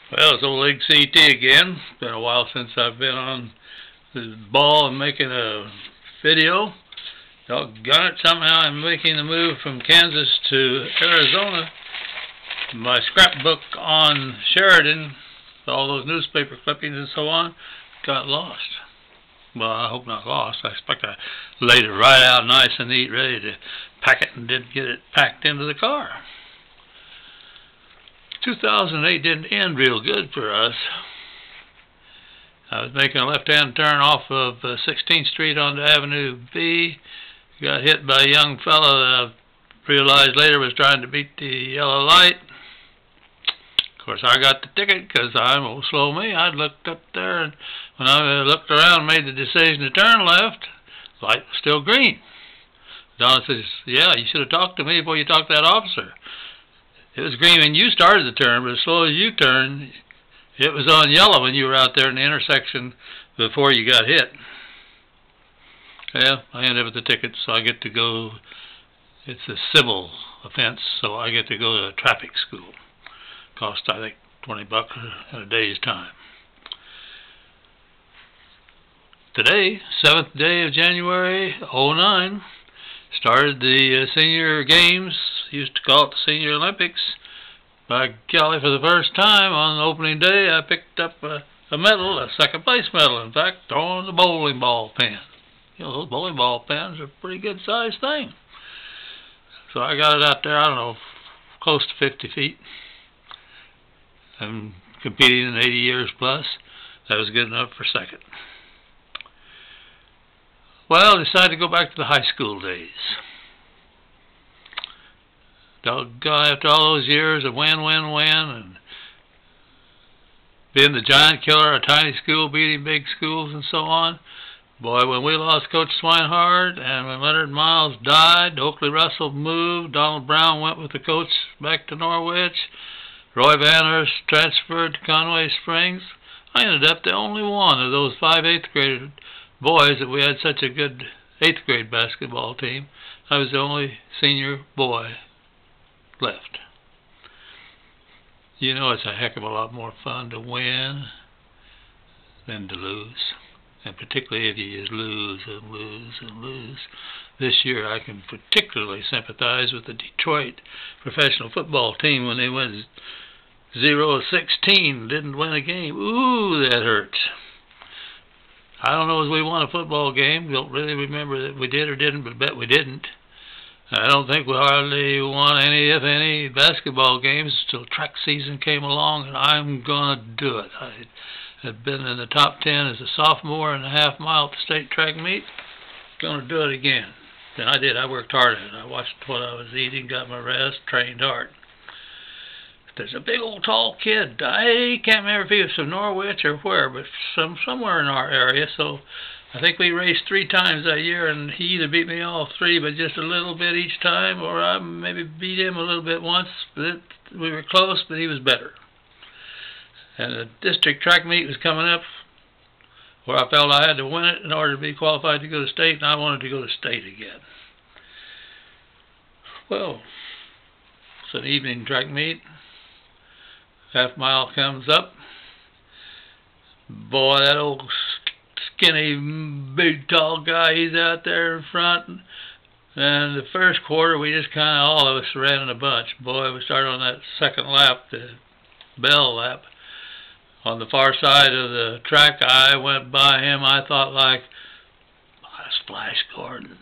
Well, it's old Ig CT again. Been a while since I've been on the ball and making a video. Doggone it, somehow I'm making the move from Kansas to Arizona. My scrapbook on Sheridan, all those newspaper clippings and so on, got lost. Well, I hope not lost. I expect I laid it right out nice and neat, ready to pack it, and didn't get it packed into the car. 2008 didn't end real good for us. I was making a left-hand turn off of 16th Street onto Avenue B. Got hit by a young fellow that I realized later was trying to beat the yellow light. Of course, I got the ticket because I'm old slow me. I looked up there, and when I looked around and made the decision to turn left, the light was still green. Donna says, "Yeah, you should have talked to me before you talked to that officer. It was green when you started the turn, but as slow as you turned, it was on yellow when you were out there in the intersection before you got hit." Yeah, I ended up with the ticket, so I get to go. It's a civil offense, so I get to go to traffic school. Cost, I think, $20 in a day's time. Today, 7th day of January, '09, started the senior games. Used to call it the Senior Olympics. By golly, for the first time on opening day, I picked up a medal, a second place medal, in fact, on the bowling ball pin. You know, those bowling ball pins are a pretty good sized thing. So I got it out there, I don't know, close to 50 feet. I'm competing in 80 years plus. That was good enough for second. Well, I decided to go back to the high school days. Doggone, after all those years of win, and being the giant killer of a tiny school, beating big schools and so on, boy, when we lost Coach Swinehart and when Leonard Miles died, Oakley Russell moved, Donald Brown went with the coach back to Norwich, Roy Vanhurst transferred to Conway Springs, I ended up the only one of those 5 8th grade boys that we had such a good 8th grade basketball team. I was the only senior boy left. You know, it's a heck of a lot more fun to win than to lose. And particularly if you just lose and lose and lose. This year I can particularly sympathize with the Detroit professional football team when they went 0-16, didn't win a game. Ooh, that hurts. I don't know if we won a football game. Don't really remember that we did or didn't, but bet we didn't. I don't think we hardly won any, if any, basketball games until track season came along, and I'm going to do it. I had been in the top 10 as a sophomore in a half-mile at the state track meet. Going to do it again. And I did. I worked hard at it. I watched what I was eating, got my rest, trained hard. There's a big old tall kid. I can't remember if he was from Norwich or where, but somewhere in our area. So I think we raced 3 times that year, and he either beat me all 3, but just a little bit each time, or I maybe beat him a little bit once. But we were close, but he was better. And the district track meet was coming up, where I felt I had to win it in order to be qualified to go to state, and I wanted to go to state again. Well, it's an evening track meet. Half-mile comes up. Boy, that old skinny, big, tall guy, he's out there in front. And the first quarter, we just kind of, all of us ran in a bunch. Boy, we started on that second lap, the bell lap. On the far side of the track, I went by him. I thought, like, Splash Gordon.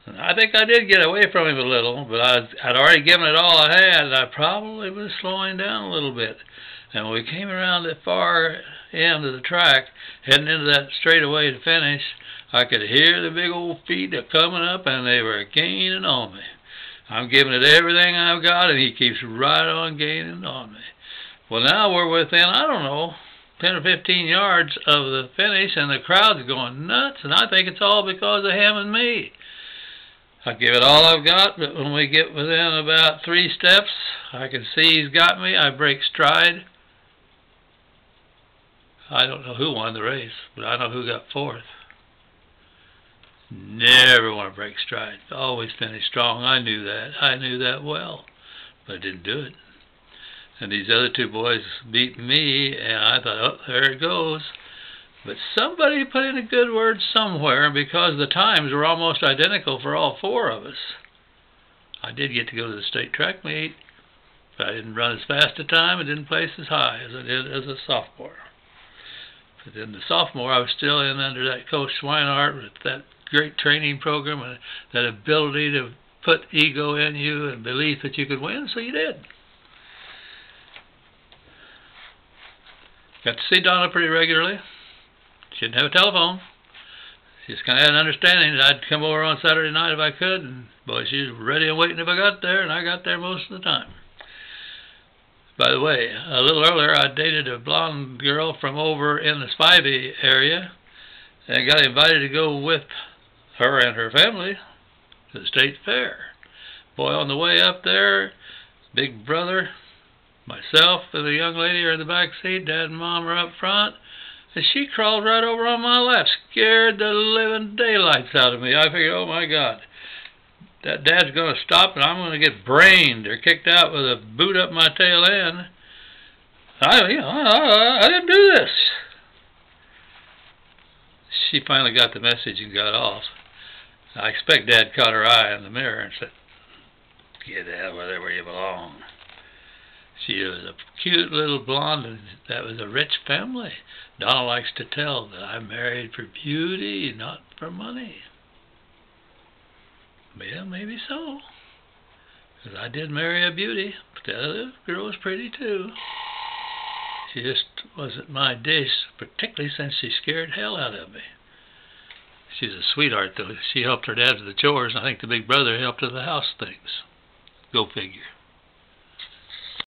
And I think I did get away from him a little, but I'd already given it all I had, and I probably was slowing down a little bit. And when we came around the far end of the track, heading into that straightaway to finish, I could hear the big old feet coming up, and they were gaining on me. I'm giving it everything I've got, and he keeps right on gaining on me. Well, now we're within, I don't know, 10 or 15 yards of the finish, and the crowd's going nuts, and I think it's all because of him and me. I give it all I've got, but when we get within about 3 steps, I can see he's got me. I break stride. I don't know who won the race, but I know who got 4th. Never want to break stride. Always finish strong. I knew that. I knew that well, but I didn't do it. And these other two boys beat me, and I thought, oh, there it goes. But somebody put in a good word somewhere, because the times were almost identical for all four of us. I did get to go to the state track meet, but I didn't run as fast a time and didn't place as high as I did as a sophomore. But in the sophomore, I was still in under that Coach Schweinart with that great training program and that ability to put ego in you and belief that you could win, so you did. Got to see Donna pretty regularly. She didn't have a telephone. She just kind of had an understanding that I'd come over on Saturday night if I could, and boy, she was ready and waiting if I got there, and I got there most of the time. By the way, a little earlier, I dated a blonde girl from over in the Spivey area, and got invited to go with her and her family to the state fair. Boy, on the way up there, big brother, myself, and the young lady are in the back seat. Dad and Mom are up front. And she crawled right over on my lap, scared the living daylights out of me. I figured, oh my God, that Dad's going to stop and I'm going to get brained or kicked out with a boot up my tail end. I didn't do this. She finally got the message and got off. I expect Dad caught her eye in the mirror and said, get out of there where you belong. She was a cute little blonde, and that was a rich family. Donna likes to tell that I married for beauty, not for money. Well, maybe so. Because I did marry a beauty, but the other girl was pretty too. She just wasn't my dish, particularly since she scared hell out of me. She's a sweetheart, though. She helped her dad with the chores, and I think the big brother helped with the house things. Go figure.